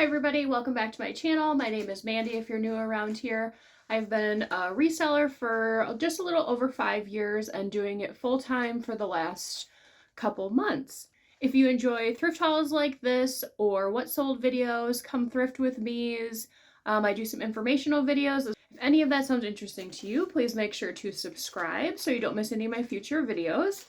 everybody, welcome back to my channel. My name is Mandy if you're new around here. I've been a reseller for just a little over 5 years and doing it full-time for the last couple months. If you enjoy thrift hauls like this or what sold videos, come thrift with me's. I do some informational videos. If any of that sounds interesting to you, please make sure to subscribe so you don't miss any of my future videos.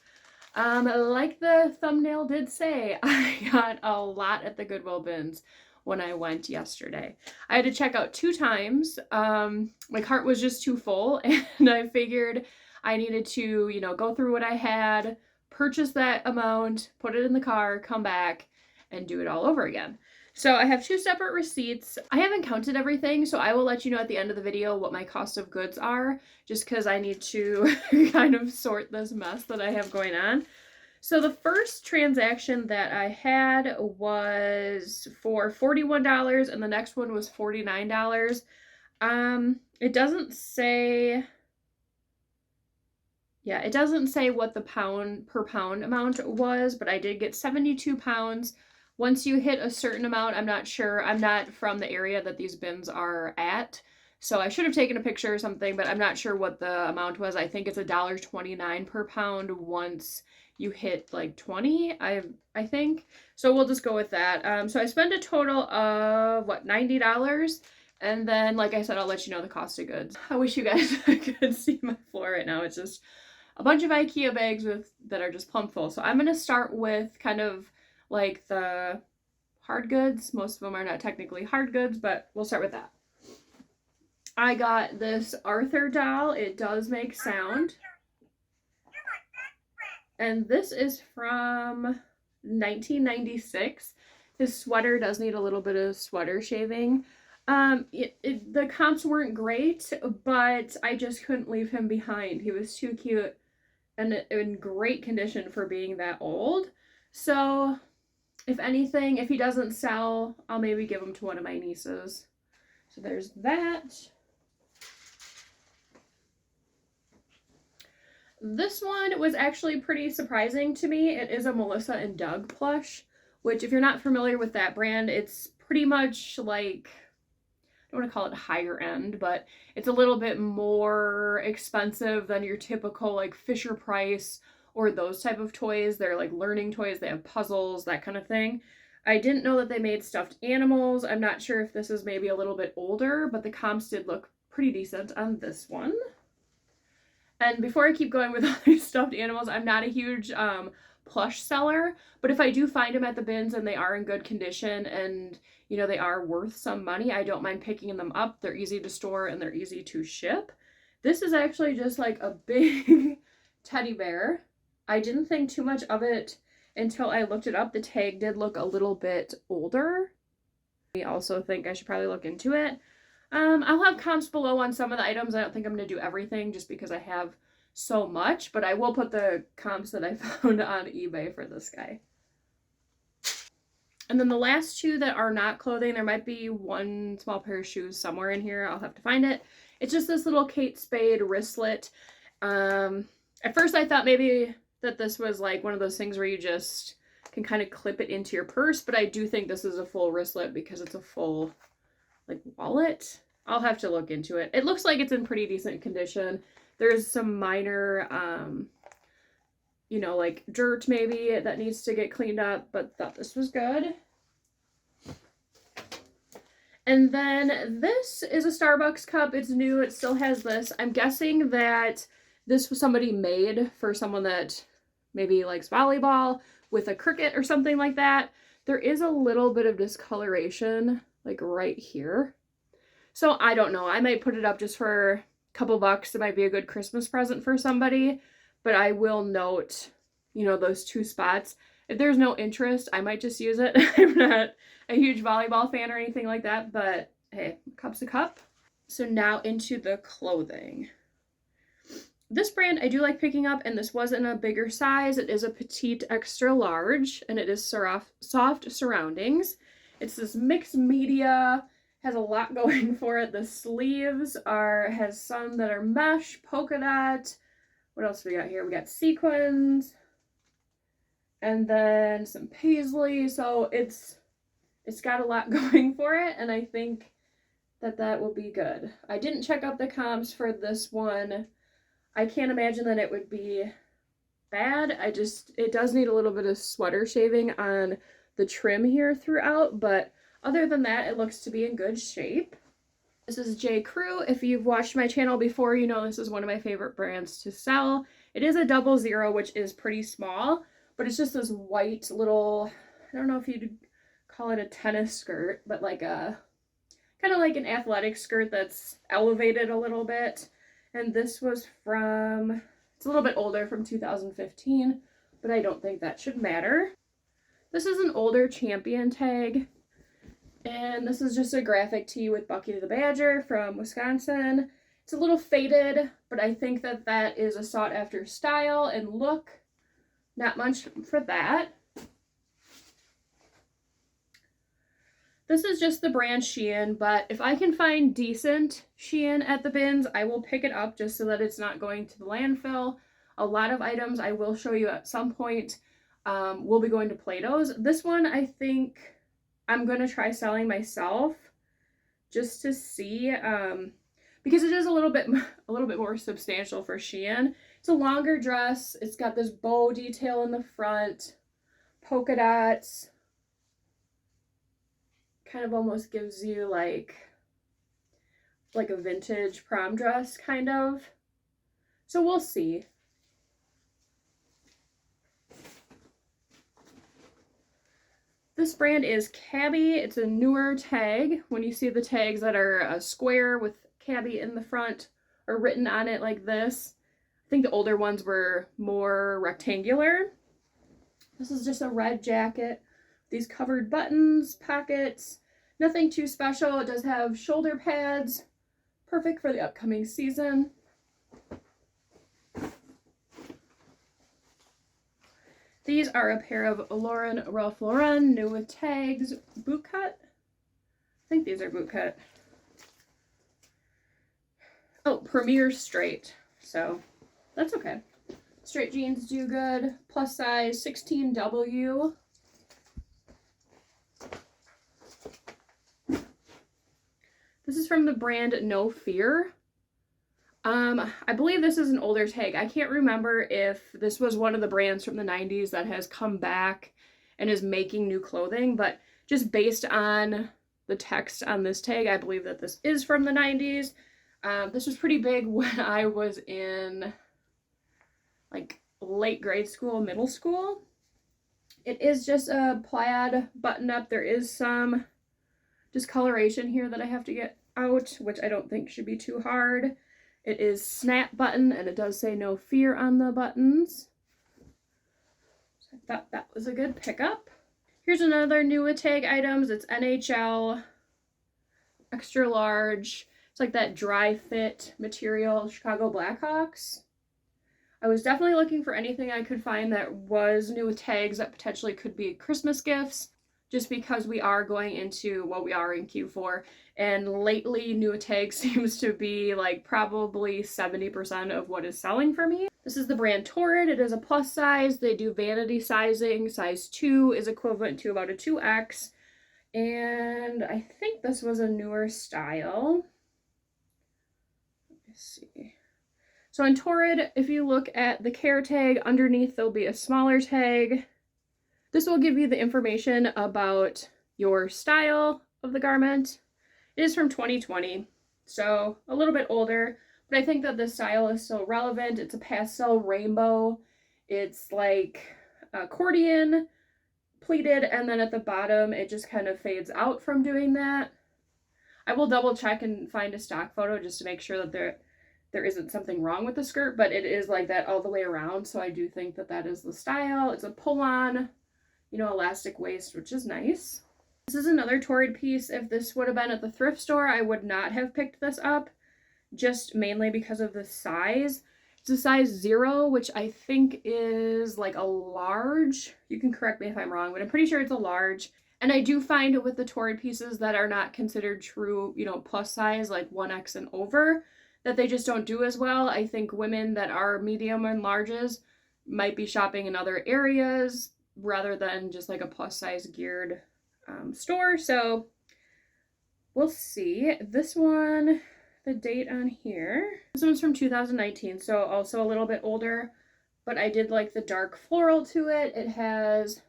Like the thumbnail did say, I got a lot at the Goodwill Bins when I went yesterday. I had to check out 2 times. My cart was just too full and I figured I needed to, go through what I had, purchase that amount, put it in the car, come back, and do it all over again. So I have 2 separate receipts. I haven't counted everything, so I will let you know at the end of the video what my cost of goods are, just because I need to kind of sort this mess that I have going on. So the first transaction that I had was for $41 and the next one was $49. It doesn't say, it doesn't say what the pound per pound amount was, but I did get 72 pounds. Once you hit a certain amount, I'm not sure. I'm not from the area that these bins are at, so I should have taken a picture or something, but I'm not sure what the amount was. I think it's $1.29 per pound once you hit like 20, I think. So we'll just go with that. So I spent a total of, $90? And then, like I said, I'll let you know the cost of goods. I wish you guys could see my floor right now. It's just a bunch of IKEA bags that are just plumb full. So I'm going to start with kind of like the hard goods. Most of them are not technically hard goods, but we'll start with that. I got this Arthur doll. It does make sound. And this is from 1996. His sweater does need a little bit of sweater shaving. The comps weren't great, but I just couldn't leave him behind. He was too cute and in great condition for being that old. So if anything, if he doesn't sell, I'll maybe give him to one of my nieces. So there's that. This one was actually pretty surprising to me. It is a Melissa and Doug plush, which if you're not familiar with that brand, it's pretty much like, I don't want to call it higher end, but it's a little bit more expensive than your typical like Fisher Price or those type of toys. They're like learning toys. They have puzzles, that kind of thing. I didn't know that they made stuffed animals. I'm not sure if this is maybe a little bit older, but the comps did look pretty decent on this one. And before I keep going with all these stuffed animals, I'm not a huge plush seller, but if I do find them at the bins and they are in good condition and, they are worth some money, I don't mind picking them up. They're easy to store and they're easy to ship. This is actually just like a big teddy bear. I didn't think too much of it until I looked it up. The tag did look a little bit older. I also think I should probably look into it. I'll have comps below on some of the items. I don't think I'm going to do everything just because I have so much, but I will put the comps that I found on eBay for this guy. And then the last 2 that are not clothing, there might be one small pair of shoes somewhere in here. I'll have to find it. It's just this little Kate Spade wristlet. At first I thought maybe that this was like one of those things where you just can kind of clip it into your purse, but I do think this is a full wristlet because it's a full like wallet. I'll have to look into it. It looks like it's in pretty decent condition. There's some minor, like dirt maybe that needs to get cleaned up, but thought this was good. And then this is a Starbucks cup. It's new. It still has this. I'm guessing that this was somebody made for someone that maybe likes volleyball with a cricket or something like that. There is a little bit of discoloration like right here. So I don't know. I might put it up just for a couple bucks. It might be a good Christmas present for somebody, but I will note, those 2 spots. If there's no interest, I might just use it. I'm not a huge volleyball fan or anything like that, but hey, cup's a cup. So now into the clothing. This brand I do like picking up, and this was in a bigger size. It is a petite extra large, and it is soft surroundings. It's this mixed media, has a lot going for it. The sleeves has some that are mesh, polka dot. What else we got here? We got sequins, and then some paisley. So it's it's got a lot going for it, and I think that will be good. I didn't check out the comps for this one. I can't imagine that it would be bad. It does need a little bit of sweater shaving on the trim here throughout, but other than that, it looks to be in good shape. This is J. Crew. If you've watched my channel before, you know this is one of my favorite brands to sell. It is a 00, which is pretty small, but it's just this white little, I don't know if you'd call it a tennis skirt, but like a, kind of like an athletic skirt that's elevated a little bit. And this was from, it's a little bit older, from 2015, but I don't think that should matter. This is an older Champion tag. And this is just a graphic tee with Bucky the Badger from Wisconsin. It's a little faded, but I think that that is a sought after style and look. Not much for that. This is just the brand Shein, but if I can find decent Shein at the bins, I will pick it up just so that it's not going to the landfill. A lot of items I will show you at some point will be going to Plato's. This one I think I'm going to try selling myself just to see, because it is a little bit more substantial for Shein. It's a longer dress. It's got this bow detail in the front, polka dots. Kind of almost gives you like a vintage prom dress kind of. So we'll see. This brand is Cabby. It's a newer tag. When you see the tags that are a square with Cabby in the front or written on it like this, I think the older ones were more rectangular. This is just a red jacket. These covered buttons, pockets, nothing too special. It does have shoulder pads, perfect for the upcoming season. These are a pair of Ralph Lauren, new with tags, boot cut. I think these are boot cut. Oh, Premier straight, so that's okay. Straight jeans do good. Plus size 16W. This is from the brand No Fear. I believe this is an older tag. I can't remember if this was one of the brands from the 90s that has come back and is making new clothing, but just based on the text on this tag, I believe that this is from the 90s. This was pretty big when I was in like late grade school, middle school. It is just a plaid button up. There is some discoloration here that I have to get out, which I don't think should be too hard. It is snap button, and it does say No Fear on the buttons. So I thought that was a good pickup. Here's another new tag items. It's NHL, extra large. It's like that dry fit material, Chicago Blackhawks. I was definitely looking for anything I could find that was new with tags that potentially could be Christmas gifts, just because we are going into, well, we are in Q4, and lately new tag seems to be like probably 70% of what is selling for me. This is the brand Torrid. It is a plus size. They do vanity sizing. Size 2 is equivalent to about a 2X. And I think this was a newer style. Let me see. So on Torrid, if you look at the care tag, underneath there'll be a smaller tag. This will give you the information about your style of the garment. It is from 2020, so a little bit older, but I think that this style is still relevant. It's a pastel rainbow. It's like accordion pleated, and then at the bottom it just kind of fades out from doing that. I will double check and find a stock photo just to make sure that there isn't something wrong with the skirt, but it is like that all the way around, so I do think that that is the style. It's a pull-on, you know, elastic waist, which is nice. This is another Torrid piece. If this would have been at the thrift store, I would not have picked this up, just mainly because of the size. It's a size 0, which I think is like a large. You can correct me if I'm wrong, but I'm pretty sure it's a large. And I do find with the Torrid pieces that are not considered true, you know, plus size, like 1X and over, that they just don't do as well. I think women that are medium and larges might be shopping in other areas rather than just like a plus size geared store, so we'll see. This one, the date on here, this one's from 2019, so also a little bit older, but I did like the dark floral to it. It has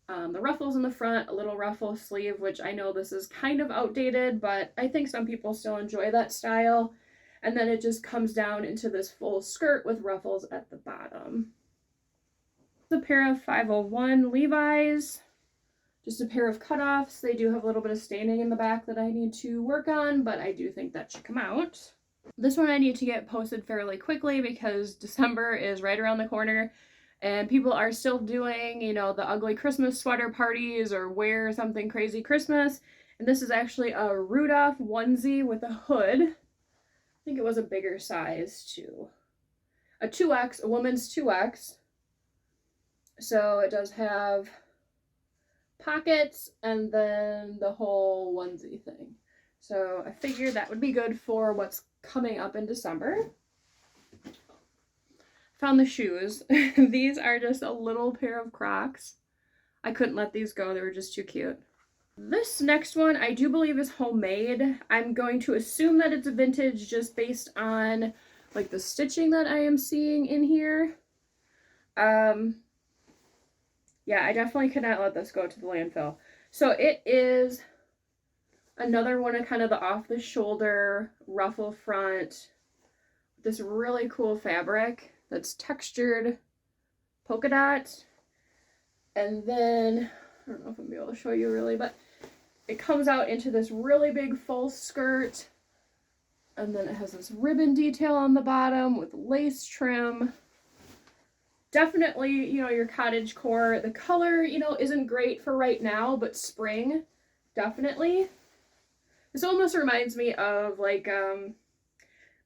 the ruffles in the front, a little ruffle sleeve, which I know this is kind of outdated, but I think some people still enjoy that style. And then it just comes down into this full skirt with ruffles at the bottom. The pair of 501 Levi's, just a pair of cutoffs. They do have a little bit of staining in the back that I need to work on, but I do think that should come out. This one I need to get posted fairly quickly because December is right around the corner and people are still doing, you know, the ugly Christmas sweater parties or wear something crazy Christmas. And this is actually a Rudolph onesie with a hood. I think it was a bigger size too. A 2X, a woman's 2X. So it does have pockets and then the whole onesie thing. So I figured that would be good for what's coming up in December. Found the shoes. These are just a little pair of Crocs. I couldn't let these go. They were just too cute. This next one I do believe is homemade. I'm going to assume that it's a vintage just based on like the stitching that I am seeing in here. Yeah, I definitely cannot let this go to the landfill. So it is another one of kind of the off the shoulder ruffle front. This really cool fabric that's textured polka dot. And then, I don't know if I'm gonna be able to show you really, but it comes out into this really big full skirt. And then it has this ribbon detail on the bottom with lace trim. Definitely, you know, your cottage core. The color, you know, isn't great for right now, but spring, definitely. This almost reminds me of like,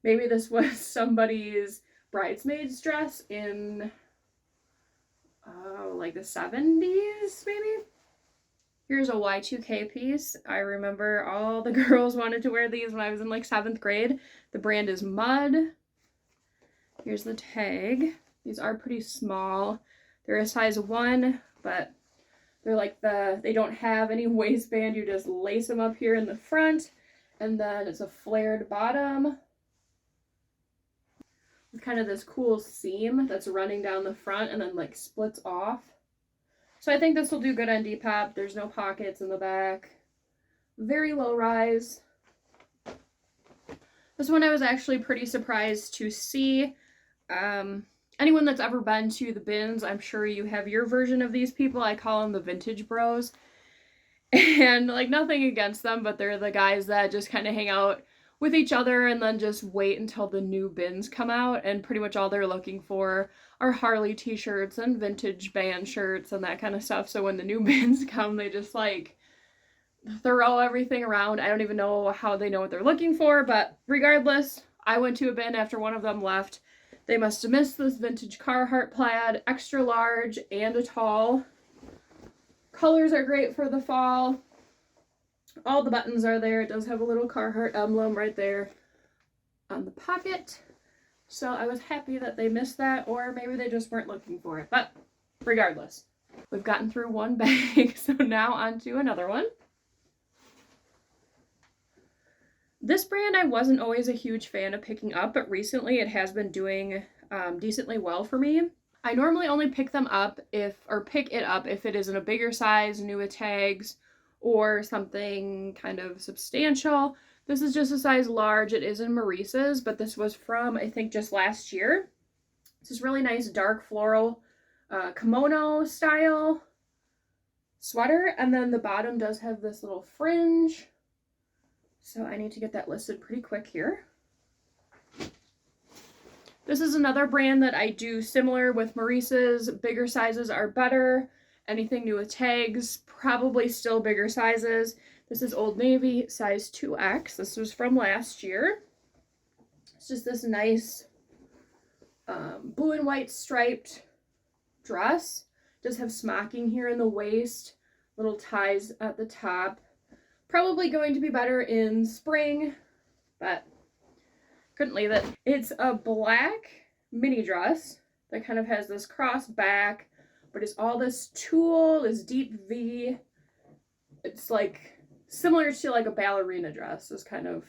maybe this was somebody's bridesmaid's dress in, like the 70s, maybe? Here's a Y2K piece. I remember all the girls wanted to wear these when I was in like 7th grade. The brand is Mud. Here's the tag. These are pretty small. They're a size 1, but they're like they don't have any waistband. You just lace them up here in the front, and then it's a flared bottom with kind of this cool seam that's running down the front and then like splits off. So I think this will do good on Depop. There's no pockets in the back. Very low rise. This one I was actually pretty surprised to see. Anyone that's ever been to the bins, I'm sure you have your version of these people. I call them the vintage bros. And like nothing against them, but they're the guys that just kind of hang out with each other and then just wait until the new bins come out, and pretty much all they're looking for are Harley t-shirts and vintage band shirts and that kind of stuff. So when the new bins come, they just like throw everything around. I don't even know how they know what they're looking for, but regardless, I went to a bin after one of them left. They must have missed this vintage Carhartt plaid, extra large and a tall. Colors are great for the fall. All the buttons are there. It does have a little Carhartt emblem right there on the pocket. So I was happy that they missed that, or maybe they just weren't looking for it. But regardless, we've gotten through one bag, so now on to another one. This brand I wasn't always a huge fan of picking up, but recently it has been doing decently well for me. I normally only pick it up if it is in a bigger size, new with tags, or something kind of substantial. This is just a size large. It is in Maurice's, but this was from, I think, just last year. This is really nice dark floral kimono style sweater, and then the bottom does have this little fringe. So I need to get that listed pretty quick here. This is another brand that I do similar with Maurice's. Bigger sizes are better. Anything new with tags, probably still bigger sizes. This is Old Navy, size 2X. This was from last year. It's just this nice blue and white striped dress. It does have smocking here in the waist, little ties at the top. Probably going to be better in spring, but couldn't leave it. It's a black mini dress that kind of has this cross back, but it's all this tulle, this deep V, It's like similar to like a ballerina dress is kind of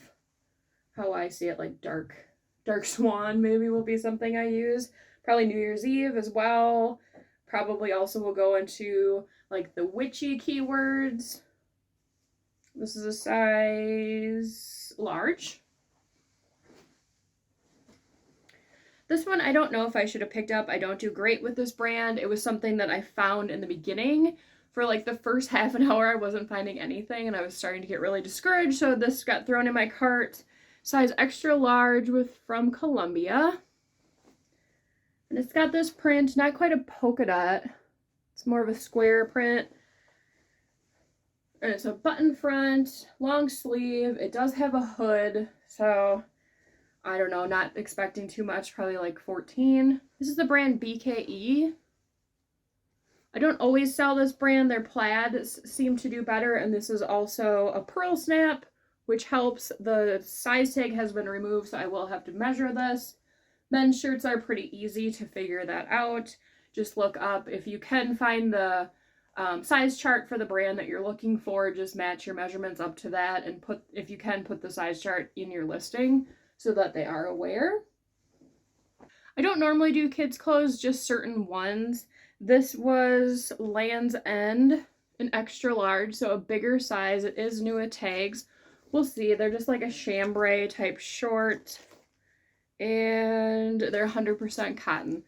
how I see it. Like dark swan maybe will be something I use. Probably New Year's Eve as well. Probably also will go into like the witchy keywords. This is a size large. This one I don't know if I should have picked up. I don't do great with this brand. It was something that I found in the beginning. For like the first half an hour, I wasn't finding anything and I was starting to get really discouraged. So this got thrown in my cart. Size extra large from Columbia. And it's got this print, not quite a polka dot. It's more of a square print. And it's a button front, long sleeve. It does have a hood, so I don't know, not expecting too much, probably like 14. This is the brand BKE. I don't always sell this brand. Their plaids seem to do better, and this is also a pearl snap, which helps. The size tag has been removed, so I will have to measure this. Men's shirts are pretty easy to figure that out. Just look up, if you can find the size chart for the brand that you're looking for, just match your measurements up to that, and if you can, put the size chart in your listing so that they are aware. I don't normally do kids clothes, just certain ones. This was Land's End, an extra large, so a bigger size. It is new at tags. We'll see. They're just like a chambray type short, and they're 100% cotton.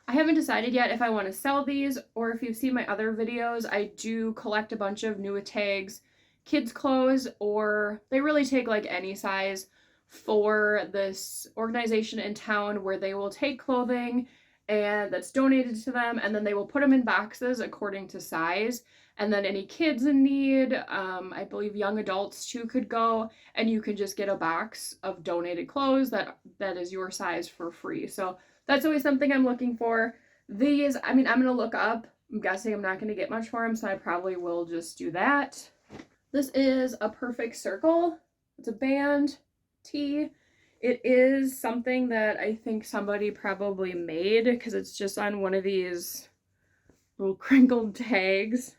I haven't decided yet if I want to sell these, or if you've seen my other videos, I do collect a bunch of new tags kids clothes, or they really take like any size for this organization in town where they will take clothing and that's donated to them, and then they will put them in boxes according to size. And then any kids in need, I believe young adults too could go, and you can just get a box of donated clothes that is your size for free. So that's always something I'm looking for. These, I mean, I'm going to look up. I'm guessing I'm not going to get much for them, so I probably will just do that. This is a perfect circle. It's a band tee. It is something that I think somebody probably made because it's just on one of these little crinkled tags.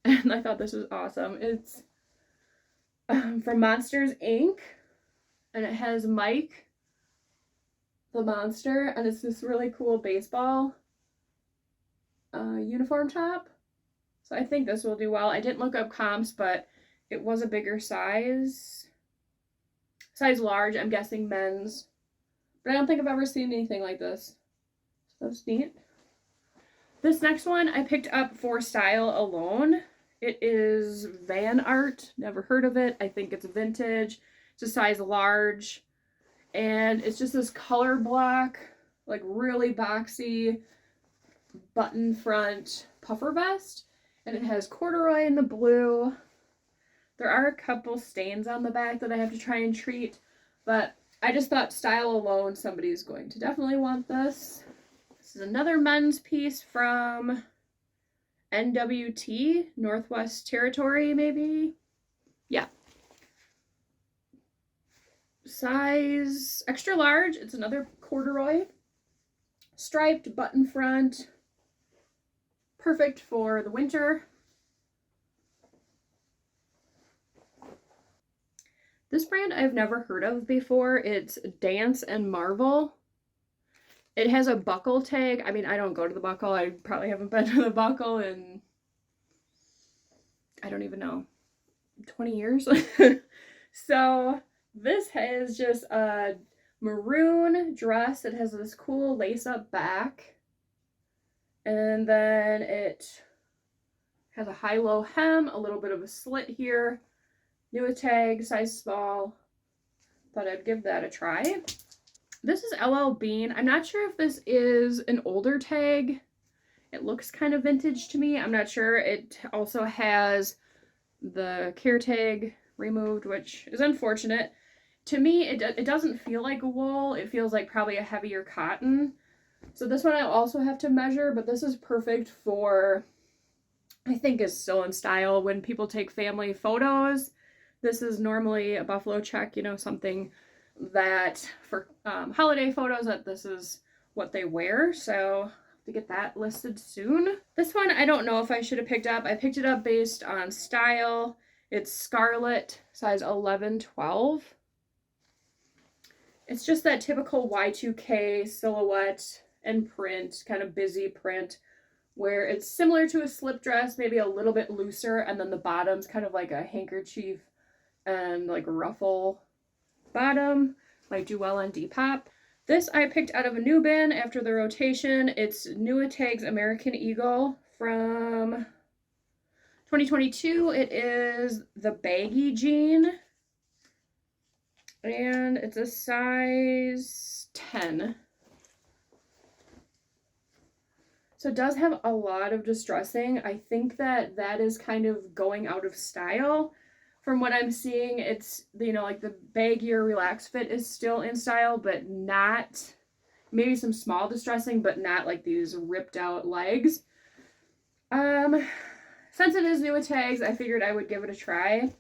And I thought this was awesome. It's from Monsters Inc. And it has Mike the monster, and it's this really cool baseball uniform top. So I think this will do well. I didn't look up comps, but it was a bigger size. Size large, I'm guessing men's. But I don't think I've ever seen anything like this. So that's neat. This next one I picked up for style alone. It is Van Art. Never heard of it. I think it's vintage. It's a size large. And it's just this color block, like really boxy button front puffer vest. And it has corduroy in the blue. There are a couple stains on the back that I have to try and treat, but I just thought style alone, somebody's going to definitely want this. This is another men's piece from NWT, Northwest Territory, maybe? Yeah. Size extra large. It's another corduroy. Striped button front. Perfect for the winter. This brand I've never heard of before. It's Dance and Marvel. It has a buckle tag. I mean, I don't go to the buckle. I probably haven't been to the buckle in, I don't even know, 20 years. So this has just a maroon dress. It has this cool lace-up back. And then it has a high-low hem, a little bit of a slit here. New tag, size small. Thought I'd give that a try. This is LL Bean. I'm not sure if this is an older tag. It looks kind of vintage to me. I'm not sure. It also has the care tag removed, which is unfortunate. To me, it doesn't feel like a wool. It feels like probably a heavier cotton. So this one I also have to measure, but this is perfect for, I think is still in style when people take family photos. This is normally a buffalo check, you know, something that for holiday photos that this is what they wear. So to get that listed soon. This one, I don't know if I should have picked up. I picked it up based on style. It's Scarlet, size 11-12. It's just that typical Y2K silhouette and print, kind of busy print, where it's similar to a slip dress, maybe a little bit looser, and then the bottom's kind of like a handkerchief and like ruffle bottom, like do well on Depop. This I picked out of a new bin after the rotation. It's Nuitag's American Eagle from 2022. It is the baggy jean, and it's a size 10. So it does have a lot of distressing. I think that that is kind of going out of style. From what I'm seeing, it's, you know, like the baggier relaxed fit is still in style, but not, maybe some small distressing, but not like these ripped out legs. Since it is Nuitag's, I figured I would give it a try.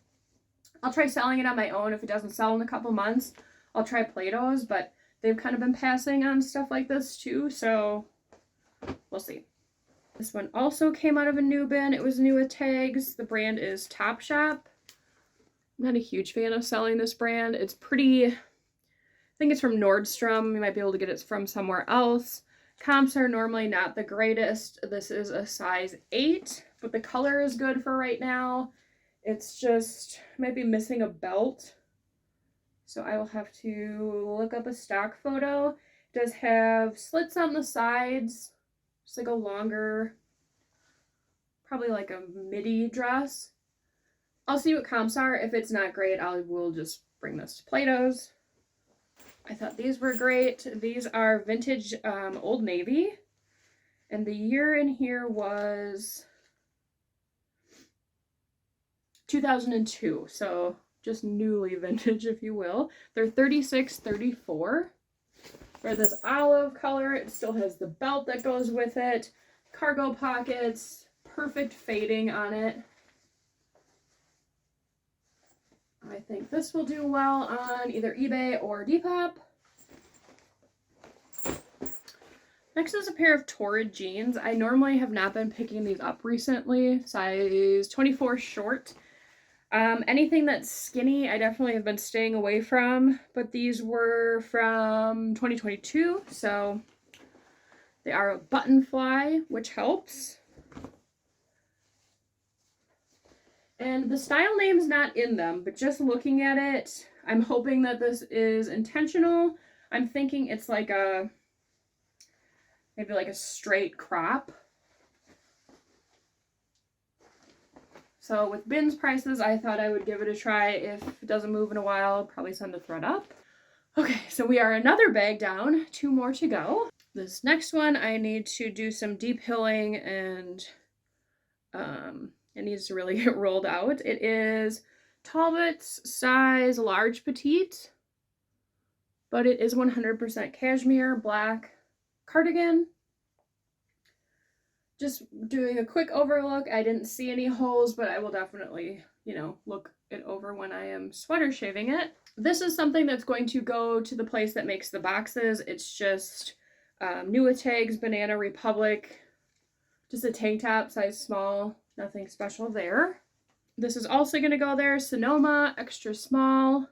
I'll try selling it on my own. If it doesn't sell in a couple months, I'll try Plato's, but they've kind of been passing on stuff like this too, so we'll see. This one also came out of a new bin. It was Nuitag's. The brand is Topshop. I'm not a huge fan of selling this brand. It's pretty, I think it's from Nordstrom. You might be able to get it from somewhere else. Comps are normally not the greatest. This is a size 8, but the color is good for right now. It's just, might be missing a belt. So I will have to look up a stock photo. It does have slits on the sides. Just like a longer, probably like a midi dress. I'll see what comps are. If it's not great, I will just bring this to Plato's. I thought these were great. These are vintage Old Navy. And the year in here was 2002. So just newly vintage, if you will. They're 36-34. For this olive color, it still has the belt that goes with it. Cargo pockets. Perfect fading on it. I think this will do well on either eBay or Depop. Next is a pair of Torrid jeans. I normally have not been picking these up recently. Size 24 short. Anything that's skinny, I definitely have been staying away from, but these were from 2022, so they are a button fly, which helps. And the style name's not in them, but just looking at it, I'm hoping that this is intentional. I'm thinking it's like a, maybe like a straight crop. So with bins prices, I thought I would give it a try. If it doesn't move in a while, I'll probably send the thread up. Okay, so we are another bag down, 2 more to go. This next one, I need to do some deep hilling, and it needs to really get rolled out. It is Talbot's size large petite, but it is 100% cashmere black cardigan. Just doing a quick overlook. I didn't see any holes, but I will definitely, you know, look it over when I am sweater shaving it. This is something that's going to go to the place that makes the boxes. It's just Nuitag's Banana Republic, just a tank top, size small, nothing special there. This is also going to go there. Sonoma, extra small.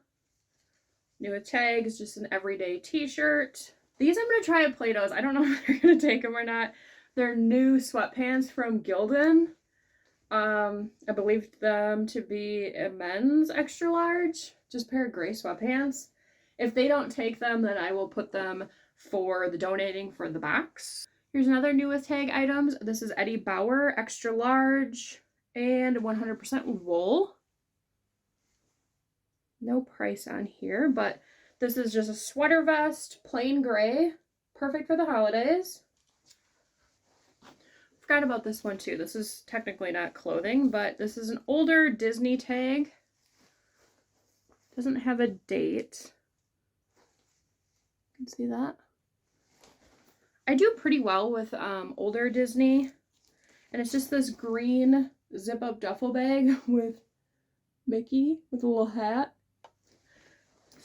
Nuitag's, just an everyday t-shirt. These I'm going to try at Plato's. I don't know if they're going to take them or not. They're new sweatpants from Gildan. I believe them to be a men's extra large. Just a pair of gray sweatpants. If they don't take them, then I will put them for the donating for the box. Here's another Nuitag items. This is Eddie Bauer, extra large and 100% wool. No price on here, but this is just a sweater vest, plain gray, perfect for the holidays. Forgot about this one too. This is technically not clothing, but this is an older Disney tag. Doesn't have a date. You can see that. I do pretty well with older Disney, and it's just this green zip-up duffel bag with Mickey with a little hat.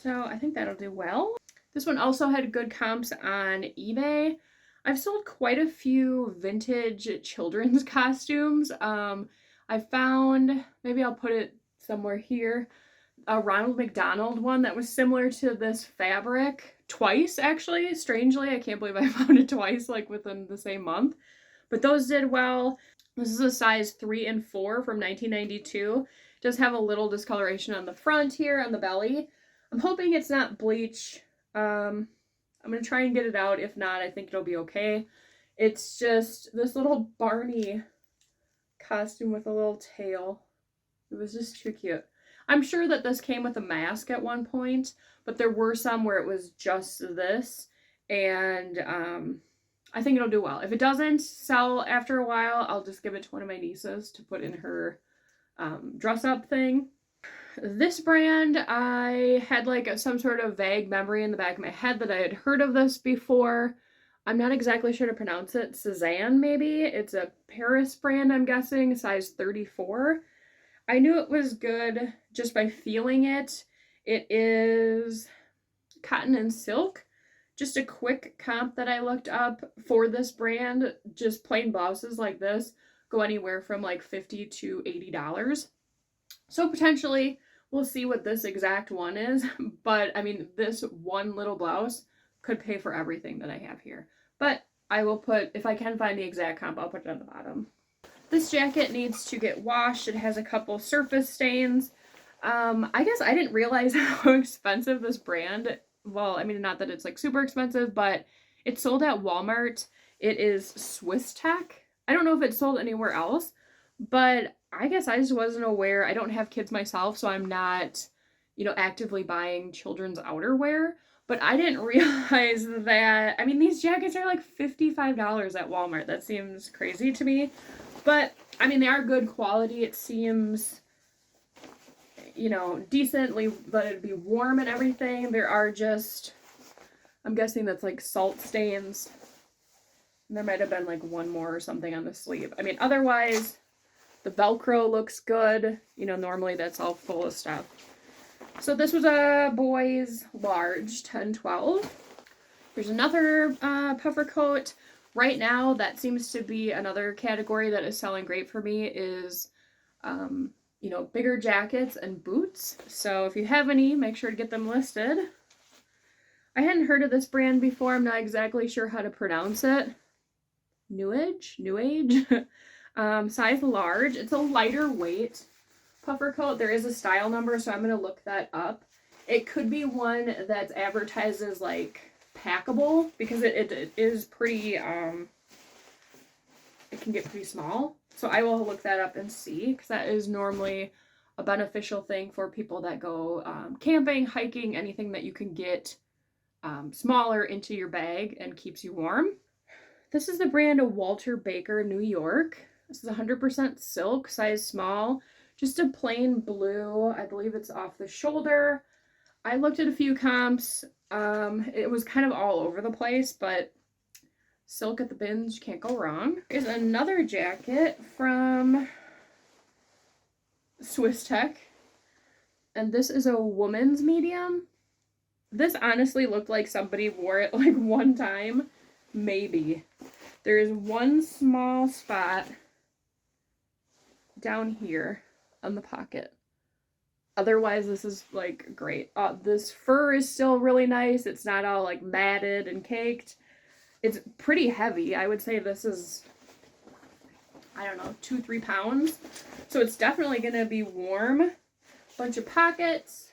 So I think that'll do well. This one also had good comps on eBay. I've sold quite a few vintage children's costumes. I found, maybe I'll put it somewhere here, a Ronald McDonald one that was similar to this fabric twice, actually. Strangely, I can't believe I found it twice, like within the same month. But those did well. This is a size 3 and 4 from 1992. It does have a little discoloration on the front here, on the belly. I'm hoping it's not bleach. I'm going to try and get it out. If not, I think it'll be okay. It's just this little Barney costume with a little tail. It was just too cute. I'm sure that this came with a mask at one point, but there were some where it was just this, and I think it'll do well. If it doesn't sell after a while, I'll just give it to one of my nieces to put in her dress-up thing. This brand, I had like some sort of vague memory in the back of my head that I had heard of this before. I'm not exactly sure to pronounce it. Cezanne, maybe? It's a Paris brand, I'm guessing, size 34. I knew it was good just by feeling it. It is cotton and silk. Just a quick comp that I looked up for this brand, just plain blouses like this go anywhere from like $50 to $80. So potentially we'll see what this exact one is, but I mean, this one little blouse could pay for everything that I have here. But I will put, if I can find the exact comp, I'll put it on the bottom. This jacket needs to get washed. It has a couple surface stains. I guess I didn't realize how expensive this brand, well, I mean, not that it's like super expensive, but it's sold at Walmart. It is Swiss Tech. I don't know if it's sold anywhere else, but I guess I just wasn't aware. I don't have kids myself, so I'm not, actively buying children's outerwear. But I didn't realize that, I mean, these jackets are like $55 at Walmart. That seems crazy to me. But, I mean, they are good quality. It seems, decently, but it'd be warm and everything. There are just, I'm guessing that's like salt stains. And there might have been like one more or something on the sleeve. I mean, otherwise, the Velcro looks good. Normally that's all full of stuff. So this was a boy's large, 10-12. There's another puffer coat. Right now, that seems to be another category that is selling great for me is, bigger jackets and boots. So if you have any, make sure to get them listed. I hadn't heard of this brand before. I'm not exactly sure how to pronounce it. New Age? Size large. It's a lighter weight puffer coat. There is a style number, so I'm going to look that up. It could be one that's advertised as like packable, because it is pretty, it can get pretty small. So I will look that up and see, because that is normally a beneficial thing for people that go camping, hiking, anything that you can get smaller into your bag and keeps you warm. This is the brand of Walter Baker, New York. This is 100% silk, size small, just a plain blue. I believe it's off the shoulder. I looked at a few comps. It was kind of all over the place, but silk at the bins, you can't go wrong. Here's another jacket from Swiss Tech, and this is a woman's medium. This honestly looked like somebody wore it like one time, maybe. There is one small spot down here on the pocket. Otherwise, this is like great. This fur is still really nice. It's not all like matted and caked. It's pretty heavy. I would say this is, I don't know, 2-3 pounds. So it's definitely going to be warm. Bunch of pockets.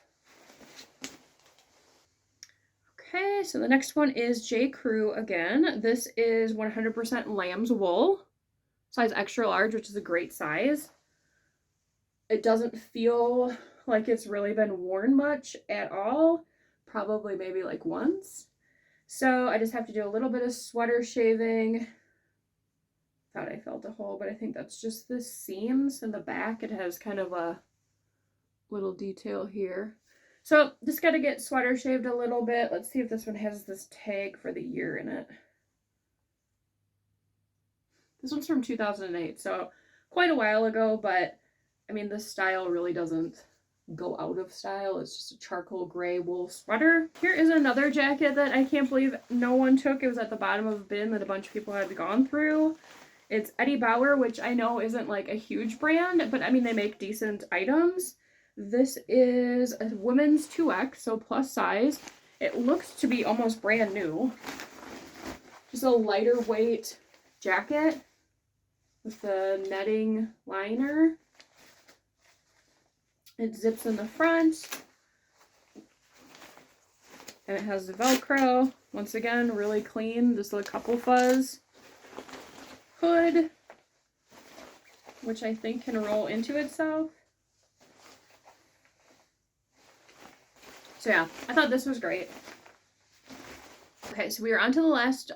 Okay, so the next one is J. Crew again. This is 100% lamb's wool. Size extra large, which is a great size. It doesn't feel like it's really been worn much at all. Probably maybe like once. So I just have to do a little bit of sweater shaving. Thought I felt a hole, but I think that's just the seams in the back. It has kind of a little detail here. So just got to get sweater shaved a little bit. Let's see if this one has this tag for the year in it. This one's from 2008, so quite a while ago, but I mean, this style really doesn't go out of style. It's just a charcoal gray wool sweater. Here is another jacket that I can't believe no one took. It was at the bottom of a bin that a bunch of people had gone through. It's Eddie Bauer, which I know isn't like a huge brand, but I mean, they make decent items. This is a women's 2X, so plus size. It looks to be almost brand new. Just a lighter weight jacket with the netting liner. It zips in the front. And it has the Velcro. Once again, really clean. Just a couple fuzz. Hood, which I think can roll into itself. So yeah, I thought this was great. Okay, so we are on to the last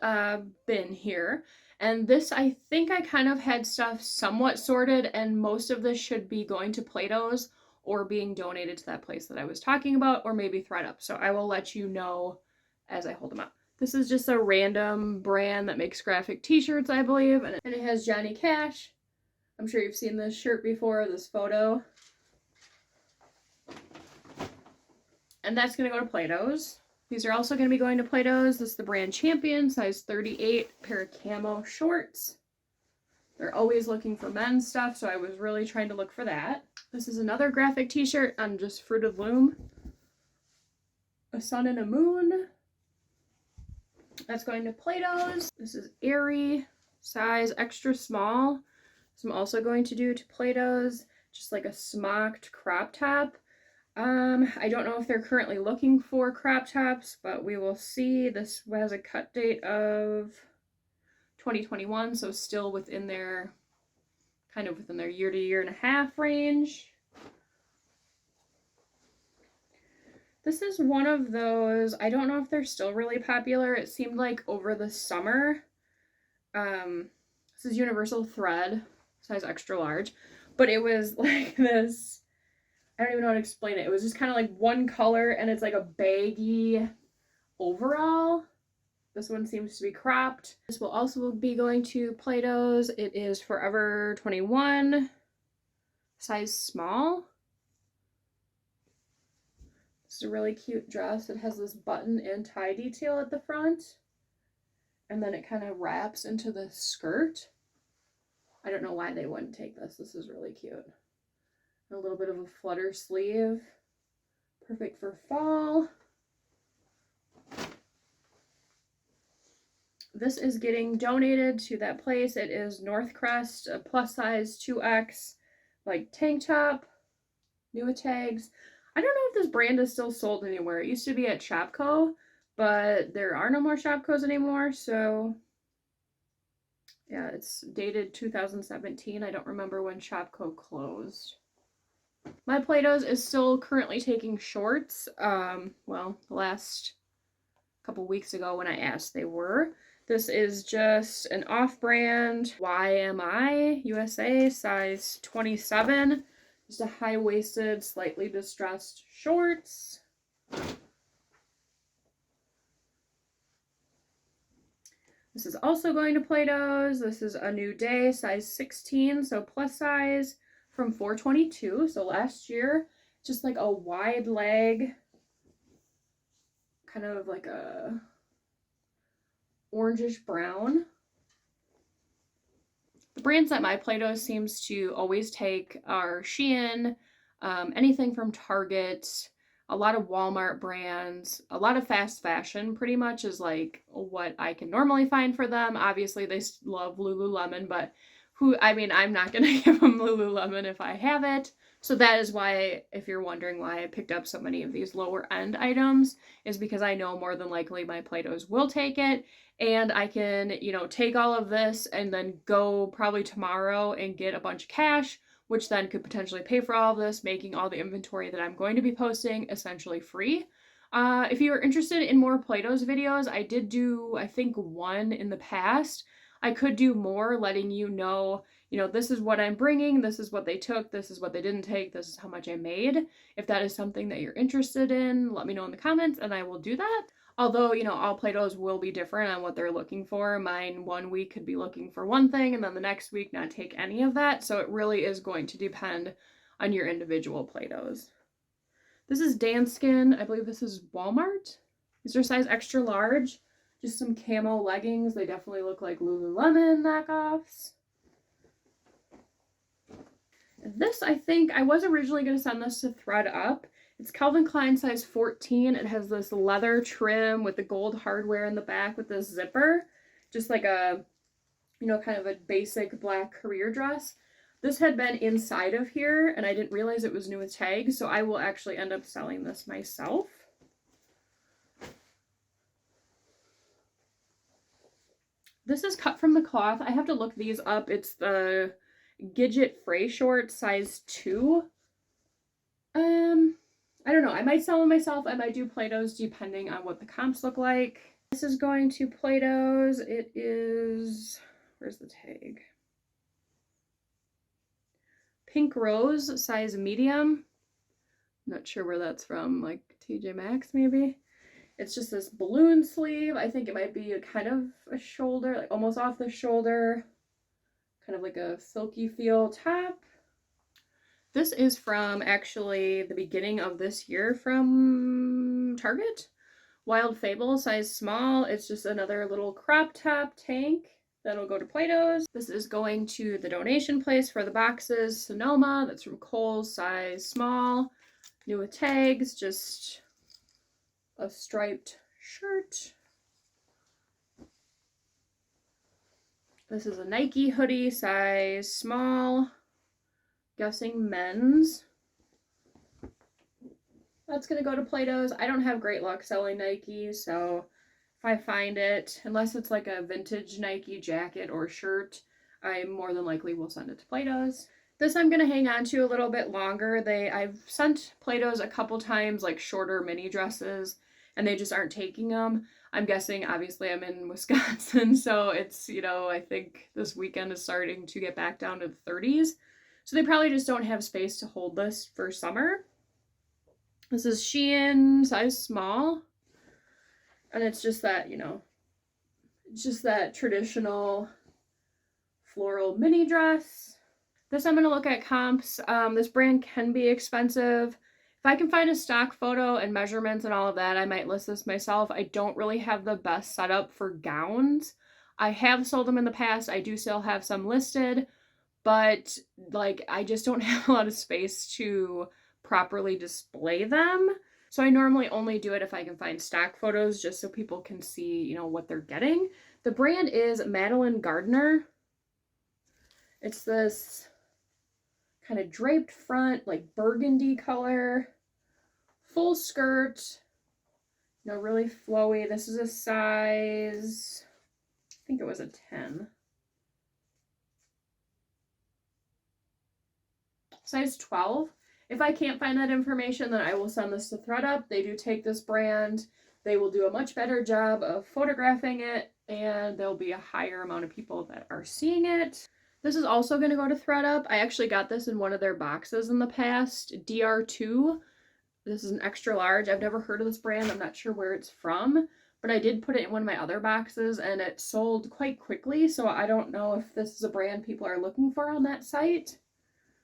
bin here. And this, I think I kind of had stuff somewhat sorted, and most of this should be going to Plato's or being donated to that place that I was talking about, or maybe ThredUp. So I will let you know as I hold them up. This is just a random brand that makes graphic t-shirts, I believe, and it has Johnny Cash. I'm sure you've seen this shirt before, this photo. And that's going to go to Plato's. These are also going to be going to Plato's. This is the brand Champion, size 38, pair of camo shorts. They're always looking for men's stuff, so I was really trying to look for that. This is another graphic t-shirt on just Fruit of the Loom. A sun and a moon. That's going to Plato's. This is Airy, size extra small. So I'm also going to do to Plato's, just like a smocked crop top. I don't know if they're currently looking for crop tops, but we will see. This has a cut date of 2021, so still within their, kind of within their year to year and a half range. This is one of those, I don't know if they're still really popular. It seemed like over the summer. This is Universal Thread, size extra large, but it was like this, I don't even know how to explain it. It was just kind of like one color, and it's like a baggy overall. This one seems to be cropped. This will also be going to Plato's. It is Forever 21, size small. This is a really cute dress. It has this button and tie detail at the front, and then it kind of wraps into the skirt. I don't know why they wouldn't take this. This is really cute. A little bit of a flutter sleeve. Perfect for fall. This is getting donated to that place. It is Northcrest, a plus size 2X, like tank top, new tags. I don't know if this brand is still sold anywhere. It used to be at Shopko, but there are no more Shopkos anymore, so yeah, it's dated 2017. I don't remember when Shopko closed. My Plato's is still currently taking shorts. Well, the last couple weeks ago when I asked, they were. This is just an off-brand YMI USA, size 27. Just a high-waisted, slightly distressed shorts. This is also going to Plato's. This is a New Day, size 16, so plus size, from $4.22. So last year, just like a wide leg, kind of like a orangish brown. The brands that my Plato's seems to always take are Shein, anything from Target, a lot of Walmart brands, a lot of fast fashion pretty much is like what I can normally find for them. Obviously they love Lululemon, but I'm not going to give them Lululemon if I have it. So that is why, if you're wondering why I picked up so many of these lower end items, is because I know more than likely my Plato's will take it. And I can, take all of this and then go probably tomorrow and get a bunch of cash, which then could potentially pay for all of this, making all the inventory that I'm going to be posting essentially free. If you are interested in more Plato's videos, I did do, I think, one in the past. I could do more, letting you know, this is what I'm bringing, this is what they took, this is what they didn't take, this is how much I made. If that is something that you're interested in, let me know in the comments and I will do that. Although, all Plato's will be different on what they're looking for. Mine one week could be looking for one thing and then the next week not take any of that. So it really is going to depend on your individual Plato's. This is Danskin. I believe this is Walmart. These are size extra large. Just some camo leggings. They definitely look like Lululemon knockoffs. This, I think, I was originally going to send this to ThredUp. It's Calvin Klein size 14. It has this leather trim with the gold hardware in the back with this zipper. Just like a, you know, kind of a basic black career dress. This had been inside of here, and I didn't realize it was new with tags, so I will actually end up selling this myself. This is cut from the cloth. I have to look these up. It's the Gidget Frey Short size 2. I don't know. I might sell them myself. I might do Play-Dohs depending on what the comps look like. This is going to Play-Dohs. It is, where's the tag? Pink Rose, size medium. Not sure where that's from, like TJ Maxx maybe. It's just this balloon sleeve. I think it might be a kind of a shoulder, like almost off the shoulder. Kind of like a silky feel top. This is from actually the beginning of this year from Target. Wild Fable, size small. It's just another little crop top tank that'll go to Play-Dohs. This is going to the donation place for the boxes. Sonoma, that's from Kohl's, size small. New with tags, just a striped shirt. This is a Nike hoodie, size small. Guessing men's. That's going to go to Play-Dohs. I don't have great luck selling Nike, so if I find it, unless it's like a vintage Nike jacket or shirt, I more than likely will send it to Play-Dohs. This I'm going to hang on to a little bit longer. I've sent Play-Dohs a couple times, like shorter mini dresses, and they just aren't taking them. I'm guessing, obviously, I'm in Wisconsin, so it's, you know, I think this weekend is starting to get back down to the 30s. So they probably just don't have space to hold this for summer. This is Shein, size small. And it's just that, you know, it's just that traditional floral mini dress. This I'm going to look at comps. This brand can be expensive. If I can find a stock photo and measurements and all of that, I might list this myself. I don't really have the best setup for gowns. I have sold them in the past. I do still have some listed. But like I just don't have a lot of space to properly display them. So I normally only do it if I can find stock photos just so people can see, you know, what they're getting. The brand is Madeline Gardner. It's this kind of draped front, like burgundy color, full skirt, you know, really flowy. This is a size, I think it was a 10. Size 12. If I can't find that information, then I will send this to ThredUp. They do take this brand. They will do a much better job of photographing it, and there'll be a higher amount of people that are seeing it. This is also going to go to ThredUp. I actually got this in one of their boxes in the past. DR2. This is an extra large. I've never heard of this brand. I'm not sure where it's from, but I did put it in one of my other boxes, and it sold quite quickly, so I don't know if this is a brand people are looking for on that site.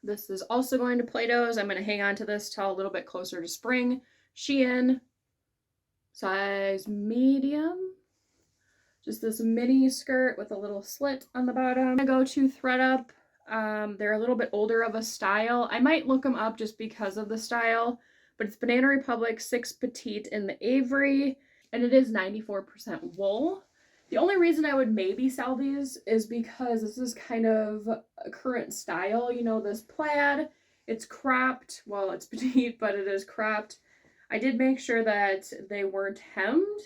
This is also going to Play-Dohs. I'm going to hang on to this till a little bit closer to spring. Shein, size medium. Just this mini skirt with a little slit on the bottom. I'm going to go to ThredUp. They're a little bit older of a style. I might look them up just because of the style, but it's Banana Republic 6 Petite in the Avery, and it is 94% wool. The only reason I would maybe sell these is because this is kind of a current style. You know, this plaid, it's cropped. Well, it's petite, but it is cropped. I did make sure that they weren't hemmed.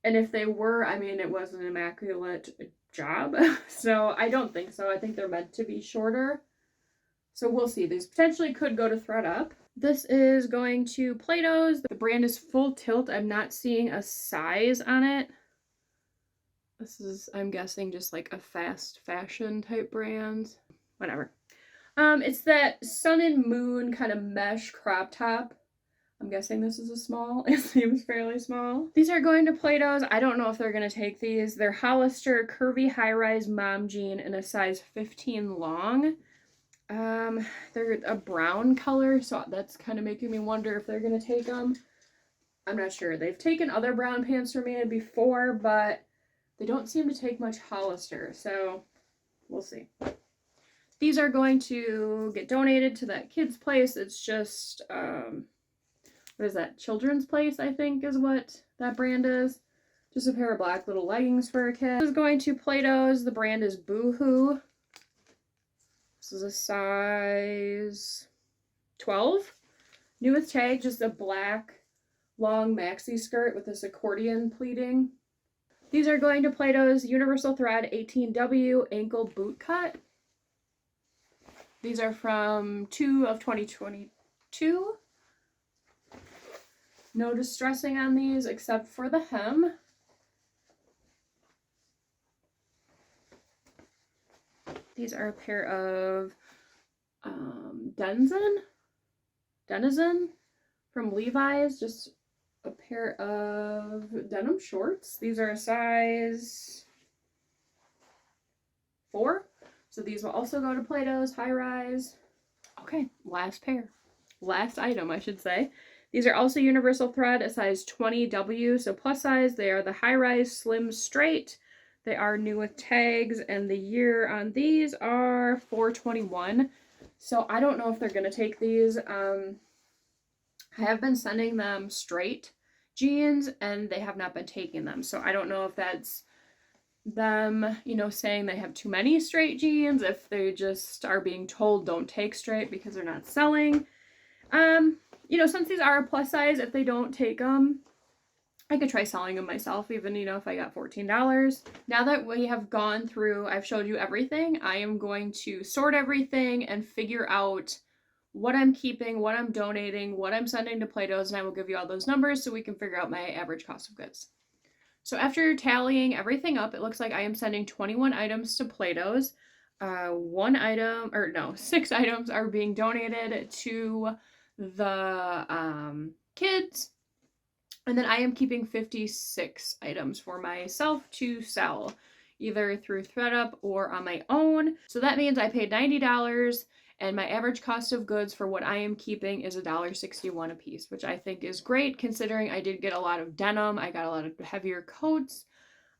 And if they were, I mean, it was an immaculate job. So I don't think so. I think they're meant to be shorter. So we'll see. These potentially could go to ThredUp. This is going to Play-Dohs. The brand is Full Tilt. I'm not seeing a size on it. This is, I'm guessing, just like a fast fashion type brand. Whatever. It's that Sun and Moon kind of mesh crop top. I'm guessing this is a small. It seems fairly small. These are going to Play-Dohs. I don't know if they're going to take these. They're Hollister Curvy High Rise Mom Jean in a size 15 long. They're a brown color, so that's kind of making me wonder if they're gonna take them. I'm not sure. They've taken other brown pants from me before, but they don't seem to take much Hollister, so we'll see. These are going to get donated to that kid's place. It's just, what is that? Children's Place, I think is what that brand is. Just a pair of black little leggings for a kid. This is going to Play-Doh's. The brand is Boohoo. This is a size 12. New with tag, just a black long maxi skirt with this accordion pleating. These are going to Play-Doh's Universal Thread 18W ankle boot cut. These are from 2 of 2022. No distressing on these except for the hem. These are a pair of Denizen from Levi's, just a pair of denim shorts. These are a size 4. So these will also go to Play-Doh's high rise. Okay, last item, I should say. These are also Universal Thread, a size 20W, so plus size. They are the high rise slim straight. They are new with tags, and the year on these are 4/21. So I don't know if they're gonna take these. I have been sending them straight jeans, and they have not been taking them. So I don't know if that's them, you know, saying they have too many straight jeans, if they just are being told don't take straight because they're not selling. You know, since these are a plus size, if they don't take them, I could try selling them myself, even, you know, if I got $14. Now that we have gone through, I've showed you everything, I am going to sort everything and figure out what I'm keeping, what I'm donating, what I'm sending to Play-Doh's, and I will give you all those numbers so we can figure out my average cost of goods. So after tallying everything up, it looks like I am sending 21 items to Play-Doh's. 6 items are being donated to the kids. And then I am keeping 56 items for myself to sell, either through ThredUp or on my own. So that means I paid $90, and my average cost of goods for what I am keeping is $1.61 a piece, which I think is great considering I did get a lot of denim. I got a lot of heavier coats,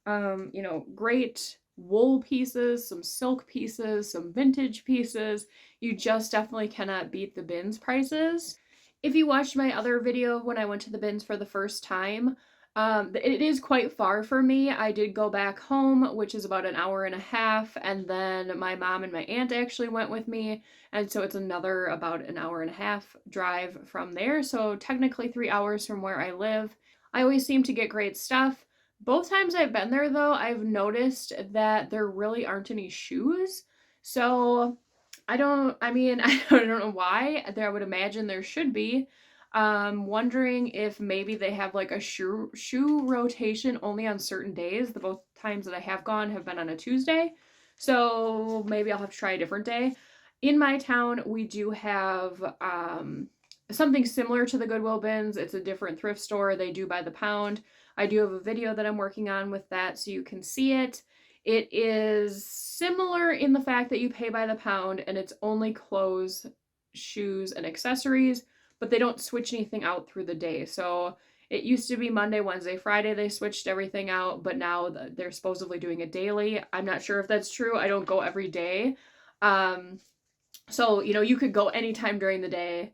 you know, great wool pieces, some silk pieces, some vintage pieces. You just definitely cannot beat the bins prices. If you watched my other video when I went to the bins for the first time, it is quite far for me. I did go back home, which is about an hour and a half, and then my mom and my aunt actually went with me, and so it's another about an hour and a half drive from there, so technically 3 hours from where I live. I always seem to get great stuff. Both times I've been there, though, I've noticed that there really aren't any shoes, so I don't know why. I would imagine there should be. Wondering if maybe they have like a shoe rotation only on certain days. The both times that I have gone have been on a Tuesday, so maybe I'll have to try a different day. In my town, we do have something similar to the Goodwill Bins. It's a different thrift store. They do by the pound. I do have a video that I'm working on with that, so you can see it. It is similar in the fact that you pay by the pound, and it's only clothes, shoes, and accessories, but they don't switch anything out through the day. So it used to be Monday, Wednesday, Friday, they switched everything out, but now they're supposedly doing it daily. I'm not sure if that's true. I don't go every day. So, you know, you could go anytime during the day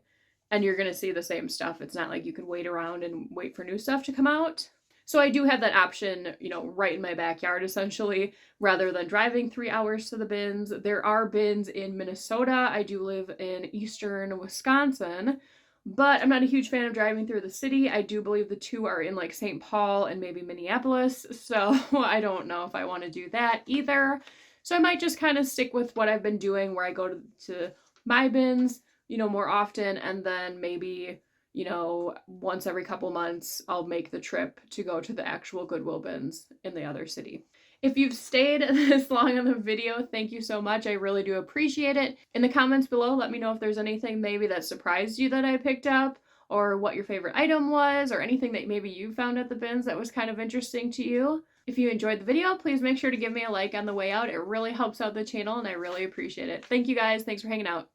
and you're going to see the same stuff. It's not like you can wait around and wait for new stuff to come out. So I do have that option, you know, right in my backyard, essentially, rather than driving 3 hours to the bins. There are bins in Minnesota. I do live in eastern Wisconsin, but I'm not a huge fan of driving through the city. I do believe the two are in like St. Paul and maybe Minneapolis, so I don't know if I want to do that either. So I might just kind of stick with what I've been doing, where I go to my bins, you know, more often, and then maybe, you know, once every couple months, I'll make the trip to go to the actual Goodwill Bins in the other city. If you've stayed this long on the video, thank you so much. I really do appreciate it. In the comments below, let me know if there's anything maybe that surprised you that I picked up, or what your favorite item was, or anything that maybe you found at the bins that was kind of interesting to you. If you enjoyed the video, please make sure to give me a like on the way out. It really helps out the channel and I really appreciate it. Thank you guys. Thanks for hanging out.